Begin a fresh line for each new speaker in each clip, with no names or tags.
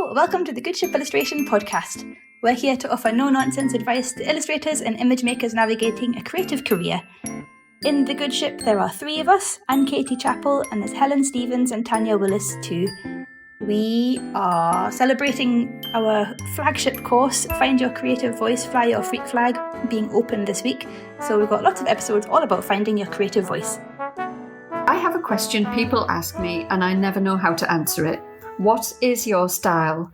Hello, welcome to the Good Ship Illustration podcast. We're here to offer no-nonsense advice to illustrators and image makers navigating a creative career. In the Good Ship, there are three of us, and Katie Chappell, and there's Helen Stevens and Tanya Willis too. We are celebrating our flagship course, Find Your Creative Voice, Fly Your Freak Flag, being open this week. So we've got lots of episodes all about finding your creative voice.
I have a question people ask me and I never know how to answer it. What is your style?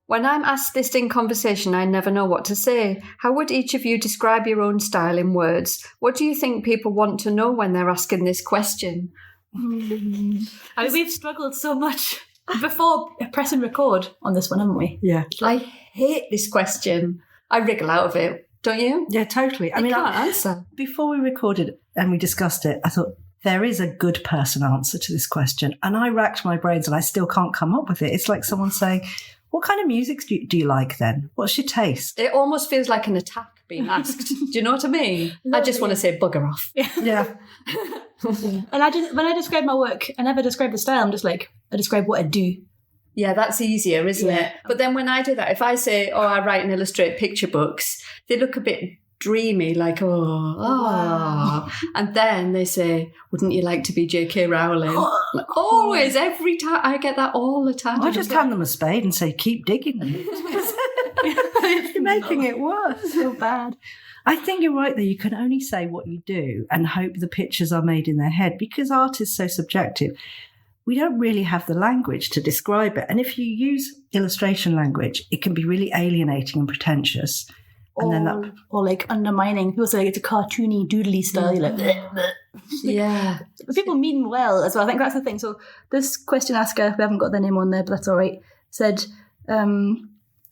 When I'm asked this in conversation, I never know what to say. How would each of you describe your own style in words? What do you think people want to know when they're asking this question?
I mean, we've struggled so much before pressing record on this one, haven't we?
Yeah. I hate this question. I wriggle out of it. Don't you?
Yeah, totally.
I can't answer.
Before we recorded and we discussed it, I thought, there is a good person answer to this question. And I racked my brains and I still can't come up with it. It's like someone saying, what kind of music do you like then? What's your taste?
It almost feels like an attack being asked. Do you know what I mean? I just want to say bugger off.
Yeah.
And when I describe my work, I never describe the style. I'm just like, I describe what I do.
Yeah, that's easier, isn't it? But then when I do that, if I say, I write and illustrate picture books, they look a bit dreamy, like, wow. And then they say, wouldn't you like to be J.K. Rowling? Like, always, every time. I get that all the time.
I just hand them a spade and say, keep digging. You're making it worse.
So bad.
I think you're right, though. You can only say what you do and hope the pictures are made in their head, because art is so subjective. We don't really have the language to describe it. And if you use illustration language, it can be really alienating and pretentious. And
or like undermining. People say like it's a cartoony, doodly style. You're like, bleh, bleh.
Yeah.
But people mean well as well. I think that's the thing. So this question asker, we haven't got their name on there, but that's all right, said,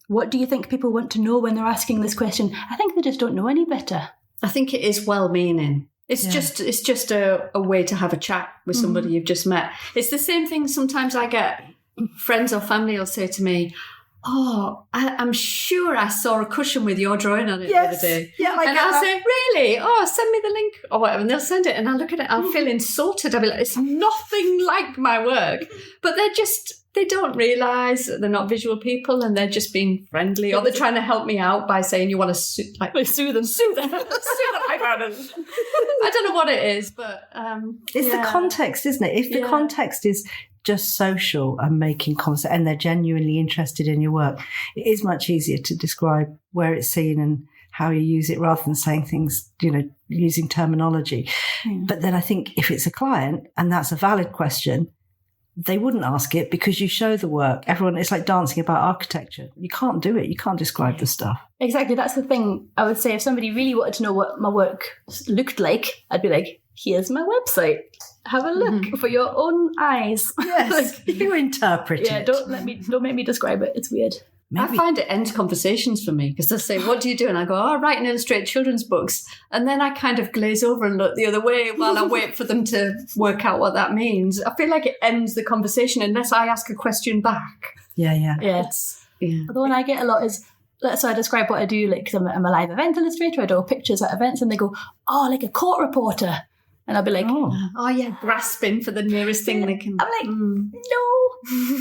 what do you think people want to know when they're asking this question? I think they just don't know any better.
I think it is well-meaning. It's just a way to have a chat with somebody you've just met. It's the same thing sometimes I get friends or family will say to me, I'm sure I saw a cushion with your drawing on it the other day.
Yeah,
and I'll say, really? Send me the link or whatever. And they'll send it and I'll look at it. I'll feel insulted. I'll be like, it's nothing like my work. But they don't realise they're not visual people and they're just being friendly, or they're trying to help me out by saying you want to sue them. Sue them. I don't know what it is, but
it's the context, isn't it? If the context is just social and making concept, and they're genuinely interested in your work, it is much easier to describe where it's seen and how you use it, rather than saying things, using terminology. But then I think if it's a client and that's a valid question, they wouldn't ask it because you show the work. It's like dancing about architecture. You can't do it. You can't describe the stuff.
Exactly. That's the thing. I would say if somebody really wanted to know what my work looked like, I'd be like, here's my website. Have a look for your own eyes.
Yes, you interpret it.
Don't make me describe it. It's weird.
I find it ends conversations for me because they'll say, what do you do? And I go, I write and illustrate children's books. And then I kind of glaze over and look the other way while I wait for them to work out what that means. I feel like it ends the conversation unless I ask a question back.
Yeah.
The one I get a lot is, so I describe what I do, like, because I'm a live event illustrator. I do pictures at events and they go, like a court reporter. And I'll be like, grasping for the nearest thing they can.
I'm
like, no,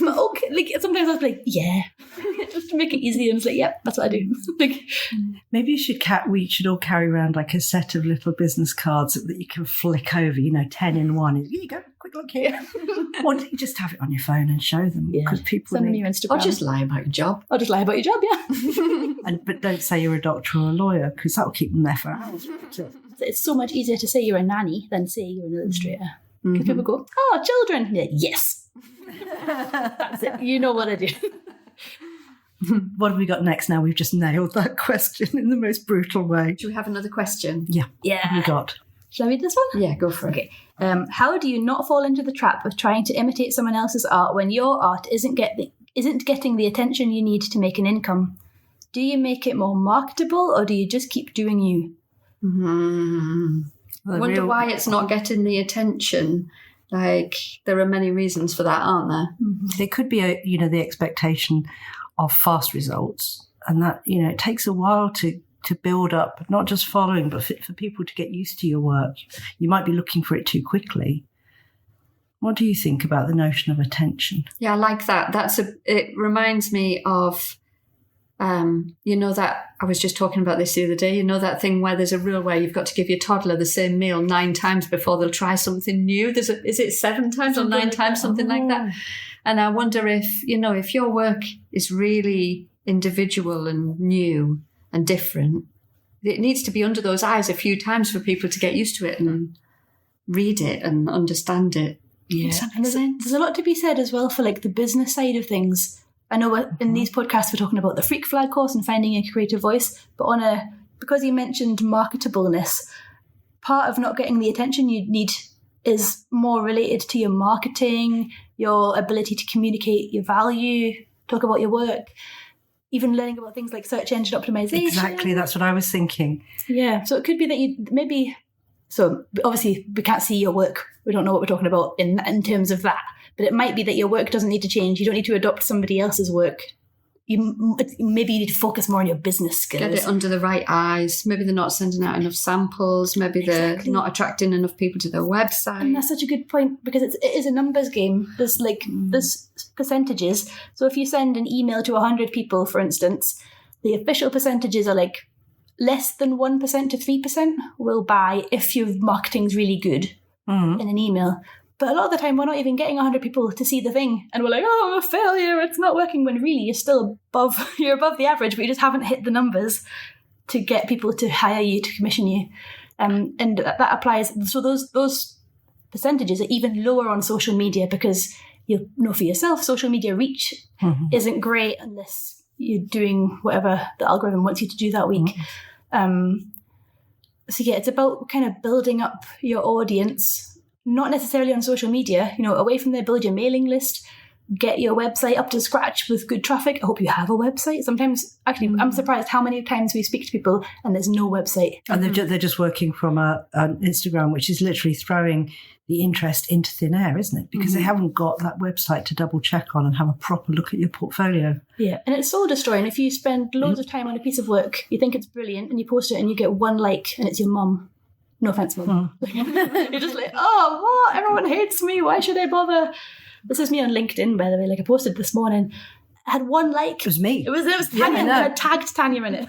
but okay. Like sometimes I'll be like, yeah, just to make it easy. And it's like, yep, that's what I do. Like,
maybe we should all carry around like a set of little business cards that you can flick over. 10 in one. Here you go, quick look here. Or you just have it on your phone and show them because people
send them your Instagram.
Or just lie about your job.
Yeah.
But don't say you're a doctor or a lawyer because that will keep them there for hours.
It's so much easier to say you're a nanny than say you're an illustrator. Because people go, children. Yeah, yes. That's it. You know what I do.
What have we got next now? We've just nailed that question in the most brutal way.
Do we have another question?
Yeah.
What
have we got?
Shall I read this one?
Yeah, go for it.
Okay. How do you not fall into the trap of trying to imitate someone else's art when your art isn't getting the attention you need to make an income? Do you make it more marketable or do you just keep doing you?
I wonder why it's not getting the attention. Like, there are many reasons for that, aren't there?
There could be the expectation of fast results, and that it takes a while to build up, not just following, but for people to get used to your work. You might be looking for it too quickly. What do you think about the notion of attention?
Yeah, I like that. It reminds me of, that I was just talking about this the other day, that thing where there's a rule where you've got to give your toddler the same meal 9 times before they'll try something new. Is it 7 times or 9 times, something like that? And I wonder if your work is really individual and new and different, it needs to be under those eyes a few times for people to get used to it and read it and understand it.
Yeah, and there's a lot to be said as well for like the business side of things. I know in these podcasts we're talking about the Freak Flag course and finding a creative voice, but because you mentioned marketableness, part of not getting the attention you need is more related to your marketing, your ability to communicate your value, talk about your work, even learning about things like search engine optimization.
Exactly, that's what I was thinking.
Yeah, so it could be that you maybe... So obviously we can't see your work. We don't know what we're talking about in terms of that. But it might be that your work doesn't need to change. You don't need to adopt somebody else's work. Maybe you need to focus more on your business skills.
Get it under the right eyes. Maybe they're not sending out enough samples. Maybe they're not attracting enough people to their website.
And that's such a good point because it is a numbers game. There's percentages. So if you send an email to 100 people, for instance, the official percentages are like less than 1% to 3% will buy if your marketing's really good in an email. But a lot of the time, we're not even getting 100 people to see the thing. And we're like, oh, I'm a failure, it's not working. When really, you're still above the average, but you just haven't hit the numbers to get people to hire you, to commission you. And that applies. So those percentages are even lower on social media because you know for yourself, social media reach isn't great unless you're doing whatever the algorithm wants you to do that week. So yeah, it's about kind of building up your audience, not necessarily on social media, away from there, build your mailing list, get your website up to scratch with good traffic. I hope you have a website. Sometimes, actually, I'm surprised how many times we speak to people and there's no website.
And they're just working from an Instagram, which is literally throwing the interest into thin air, isn't it? Because they haven't got that website to double check on and have a proper look at your portfolio. Yeah,
and it's soul destroying. If you spend loads of time on a piece of work, you think it's brilliant, and you post it and you get 1 like, and it's your mum. No offense, mum. You're just like, oh, what? Everyone hates me. Why should I bother? This is me on LinkedIn, by the way. Like I posted this morning. I had 1 like.
It was me.
It was Tanya. I tagged Tanya in it.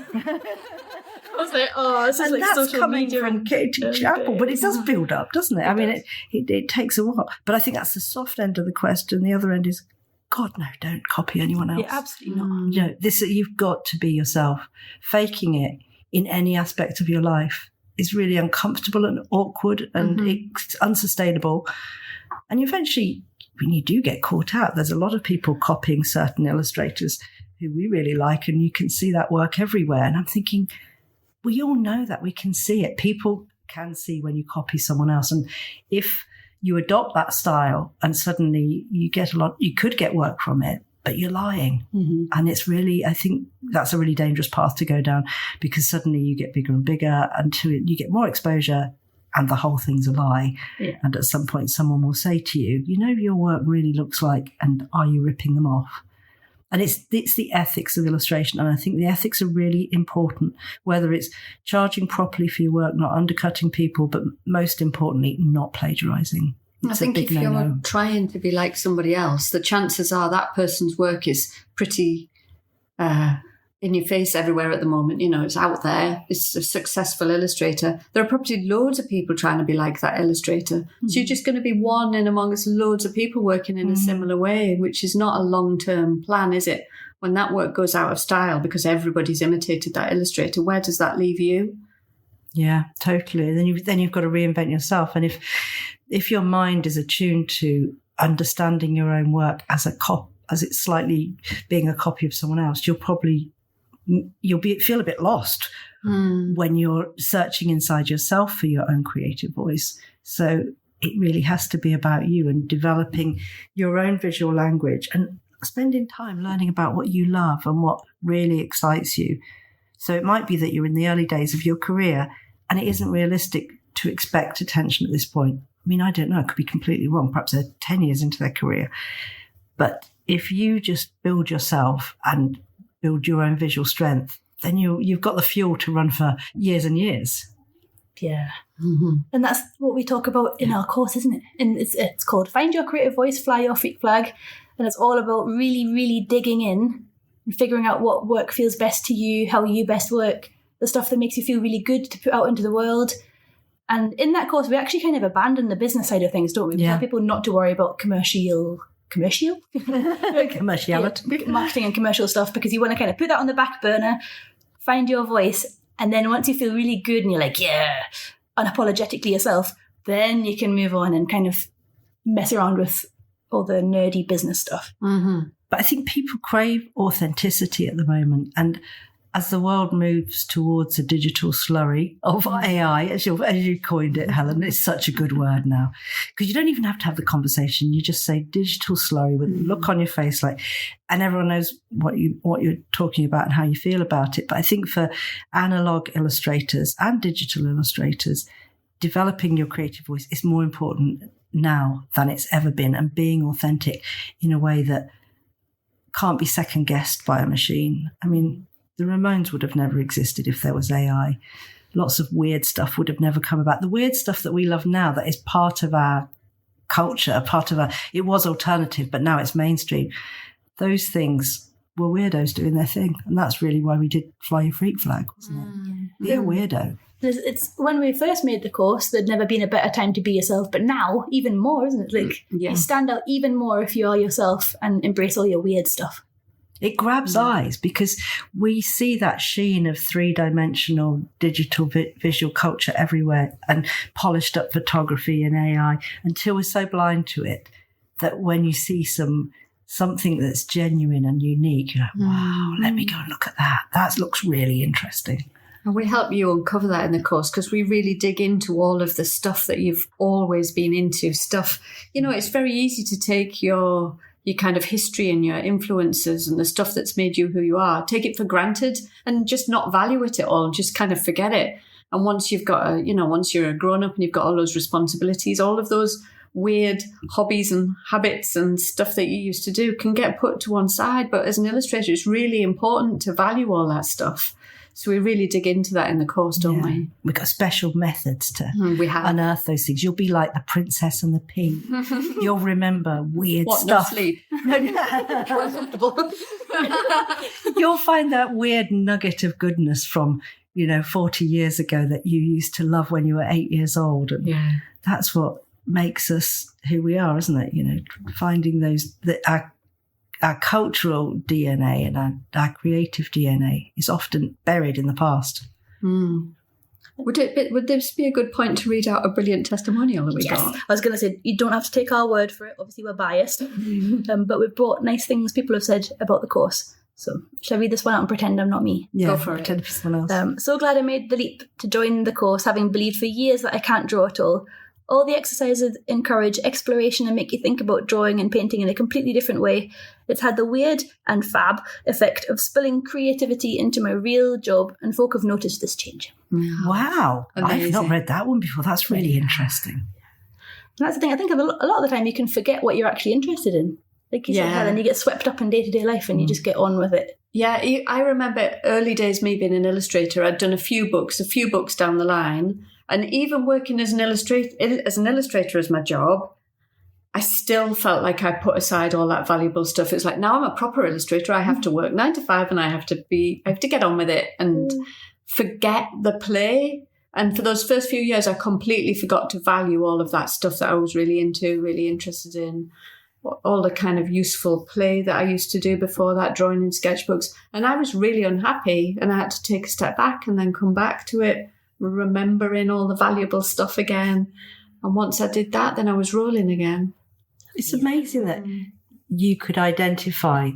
I was like, oh, this is
and
like
that's
social
coming
media
from Katie Chapel, but it does build up, doesn't it? I mean, it takes a while. But I think that's the soft end of the question. The other end is, God, no, don't copy anyone else.
Yeah, absolutely not.
You've got to be yourself. Faking it in any aspect of your life is really uncomfortable and awkward and it's unsustainable. And eventually, when you do get caught out, there's a lot of people copying certain illustrators who we really like, and you can see that work everywhere. And I'm thinking, we all know that. We can see it. People can see when you copy someone else. And if you adopt that style and suddenly you could get work from it, but you're lying. And it's really, I think that's a really dangerous path to go down because suddenly you get bigger and bigger until you get more exposure and the whole thing's a lie. Yeah. And at some point someone will say to you, your work really looks like, and are you ripping them off? And it's the ethics of illustration. And I think the ethics are really important, whether it's charging properly for your work, not undercutting people, but most importantly, not plagiarising.
I think if you're trying to be like somebody else, the chances are that person's work is pretty in your face everywhere at the moment. It's out there. It's a successful illustrator. There are probably loads of people trying to be like that illustrator. So you're just going to be one in amongst loads of people working in a similar way, which is not a long-term plan, is it? When that work goes out of style because everybody's imitated that illustrator, where does that leave you?
Yeah, totally. Then you've got to reinvent yourself. And if your mind is attuned to understanding your own work as it's slightly being a copy of someone else, you'll feel a bit lost when you're searching inside yourself for your own creative voice. So it really has to be about you and developing your own visual language and spending time learning about what you love and what really excites you. So it might be that you're in the early days of your career and it isn't realistic to expect attention at this point. I mean, I don't know, I could be completely wrong. Perhaps they're 10 years into their career. But if you just build yourself and build your own visual strength, then you've got the fuel to run for years and years.
Yeah. And that's what we talk about in our course, isn't it? And it's called Find Your Creative Voice, Fly Your Freak Flag. And it's all about really, really digging in and figuring out what work feels best to you, how you best work, the stuff that makes you feel really good to put out into the world. And in that course, we actually kind of abandon the business side of things, don't we? We tell people not to worry about commerciality, marketing and commercial stuff, because you want to kind of put that on the back burner, find your voice, and then once you feel really good and you're like, yeah, unapologetically yourself, then you can move on and kind of mess around with all the nerdy business stuff.
But I think people crave authenticity at the moment, and as the world moves towards a digital slurry of AI, as you coined it, Helen, it's such a good word now, because you don't even have to have the conversation. You just say digital slurry with a look on your face, and everyone knows what you're talking about and how you feel about it. But I think for analog illustrators and digital illustrators, developing your creative voice is more important now than it's ever been, and being authentic in a way that can't be second guessed by a machine. I mean, the Ramones would have never existed if there was AI. Lots of weird stuff would have never come about. The weird stuff that we love now, that is part of our culture, it was alternative, but now it's mainstream. Those things were weirdos doing their thing. And that's really why we did Fly Your Freak Flag, wasn't it? Be a weirdo.
It's when we first made the course, there'd never been a better time to be yourself. But now, even more, isn't it? You stand out even more if you are yourself and embrace all your weird stuff.
It grabs eyes because we see that sheen of three-dimensional digital visual culture everywhere and polished up photography and AI until we're so blind to it that when you see something that's genuine and unique, you're like, wow, let me go and look at that. That looks really interesting.
And we help you uncover that in the course because we really dig into all of the stuff that you've always been into. It's very easy to take your kind of history and your influences and the stuff that's made you who you are, take it for granted and just not value it at all, just kind of forget it. And once you've got once you're a grown up and you've got all those responsibilities, all of those weird hobbies and habits and stuff that you used to do can get put to one side. But as an illustrator, it's really important to value all that stuff. So we really dig into that in the course, don't we?
We've got special methods to unearth those things. You'll be like the Princess and the Pea. You'll remember weird stuff.
No sleep.
You'll find that weird nugget of goodness from, 40 years ago that you used to love when you were 8 years old. And that's what makes us who we are, isn't it? Finding those our cultural DNA and our creative DNA is often buried in the past.
Would this be a good point to read out a brilliant testimonial that we got?
I was going to say, you don't have to take our word for it. Obviously, we're biased. But we've brought nice things people have said about the course. So shall I read this one out and pretend I'm not me?
Yeah,
go for
pretend
it.
For someone else.
So glad I made the leap to join the course, having believed for years that I can't draw at all. All the exercises encourage exploration and make you think about drawing and painting in a completely different way. It's had the weird and fab effect of spilling creativity into my real job, and folk have noticed this change.
Wow.
Amazing.
I've not read that one before. That's really interesting.
And that's the thing. I think a lot of the time you can forget what you're actually interested in. Like you said, Helen, you get swept up in day-to-day life and you just get on with it.
Yeah, I remember early days me being an illustrator. I'd done a few books down the line. And even working as an illustrator as my job, I still felt like I put aside all that valuable stuff. It's like, now I'm a proper illustrator. I have to work 9 to 5 and I have to get on with it and forget the play. And for those first few years, I completely forgot to value all of that stuff that I was really into, really interested in, all the kind of useful play that I used to do before that, drawing in sketchbooks. And I was really unhappy and I had to take a step back and then come back to it, remembering all the valuable stuff again. And once I did that, then I was rolling again.
It's amazing that you could identify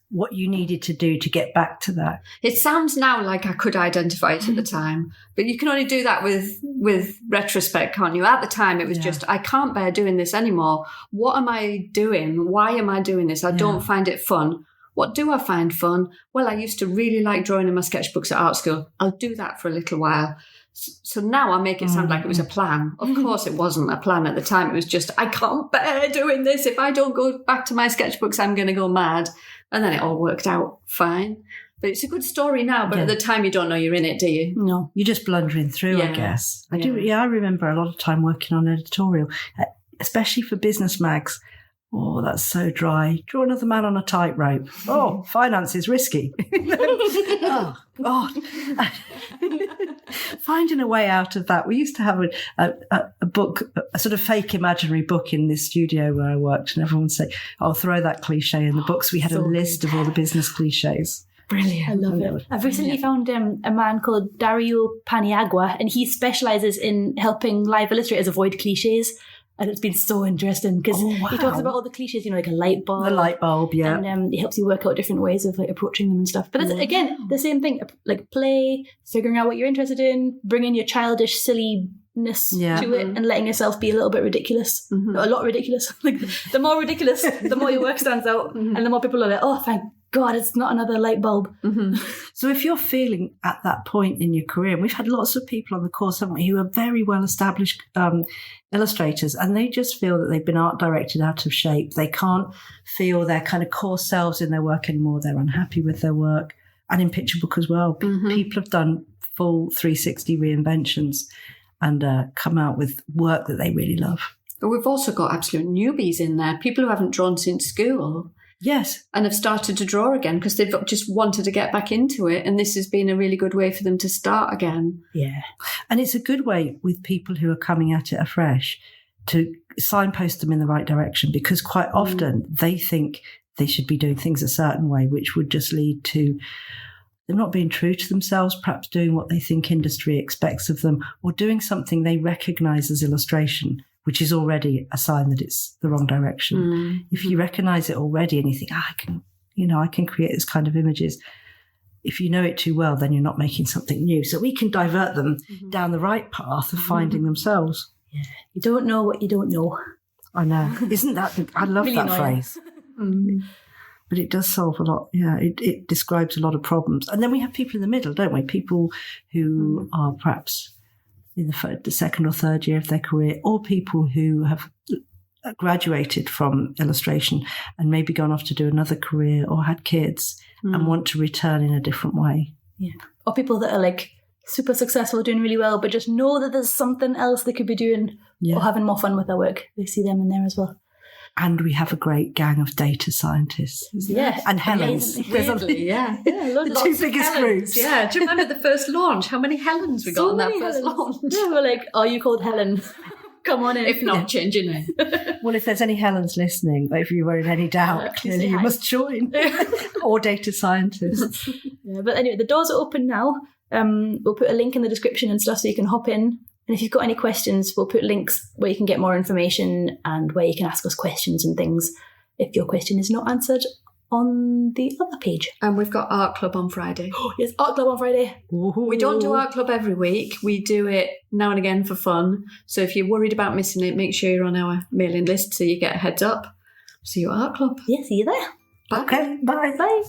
what you needed to do to get back to that.
It sounds now like I could identify it at the time, but you can only do that with retrospect, can't you? At the time, it was just, I can't bear doing this anymore. What am I doing? Why am I doing this? I don't find it fun. What do I find fun? Well, I used to really like drawing in my sketchbooks at art school. I'll do that for a little while. So now I make it sound like it was a plan. Of course it wasn't a plan at the time. It was just, I can't bear doing this. If I don't go back to my sketchbooks, I'm going to go mad. And then it all worked out fine. But it's a good story now, but at the time you don't know you're in it, do you?
No, you're just blundering through, I guess. I remember a lot of time working on editorial, especially for business mags. Oh, that's so dry. Draw another man on a tightrope. Oh, finance is risky. Oh, God. Finding a way out of that. We used to have a book, a sort of fake imaginary book in this studio where I worked, and everyone would say, "I'll throw that cliche in the books." We had a list of all the business cliches.
Brilliant. I love it. I've recently found a man called Dario Paniagua, and he specialises in helping live illustrators avoid cliches. And it's been so interesting because he talks about all the cliches, like a light bulb.
The light bulb, yeah.
And he helps you work out different ways of approaching them and stuff. But it's, again, the same thing, like play, figuring out what you're interested in, bringing your childish silliness to it and letting yourself be a little bit ridiculous. A lot ridiculous. Like the more ridiculous, the more your work stands out and the more people are like, oh, thank God, it's not another light bulb.
So if you're feeling at that point in your career, and we've had lots of people on the course, haven't we, who are very well-established illustrators, and they just feel that they've been art directed out of shape. They can't feel their kind of core selves in their work anymore. They're unhappy with their work. And in picture book as well. People have done full 360 reinventions and come out with work that they really love.
But we've also got absolute newbies in there, people who haven't drawn since school.
Yes.
And have started to draw again because they've just wanted to get back into it. And this has been a really good way for them to start again.
Yeah. And it's a good way with people who are coming at it afresh to signpost them in the right direction, because quite often they think they should be doing things a certain way, which would just lead to them not being true to themselves, perhaps doing what they think industry expects of them, or doing something they recognise as illustration, which is already a sign that it's the wrong direction. If you recognise it already and you think, I can create this kind of images. If you know it too well, then you're not making something new. So we can divert them down the right path of finding themselves.
Yeah. You don't know what you don't know.
I know. Isn't that, I love really that phrase. But it does solve a lot. Yeah, it describes a lot of problems. And then we have people in the middle, don't we? People who are perhaps in the second or third year of their career, or people who have graduated from illustration and maybe gone off to do another career or had kids and want to return in a different way.
Yeah. Or people that are like super successful, doing really well, but just know that there's something else they could be doing or having more fun with their work. They see them in there as well. And
we have a great gang of data scientists.
Yeah.
And Helens.
Weirdly,
the two biggest groups.
Yeah. Do you remember the first launch? How many Helens we got on that first launch?
Yeah, we're like, are you called Helen? Come on in.
If not, change your name.
Well, if there's any Helens listening, if you were in any doubt, clearly you must join. Or data scientists.
Yeah, but anyway, the doors are open now. We'll put a link in the description and stuff so you can hop in. And if you've got any questions, we'll put links where you can get more information and where you can ask us questions and things if your question is not answered on the other page.
And we've got Art Club on Friday.
Yes, Art Club on Friday.
Ooh.
We don't do Art Club every week. We do it now and again for fun. So if you're worried about missing it, make sure you're on our mailing list so you get a heads up. See you at Art Club.
Yeah, see you there.
Bye.
Okay, bye.
Bye.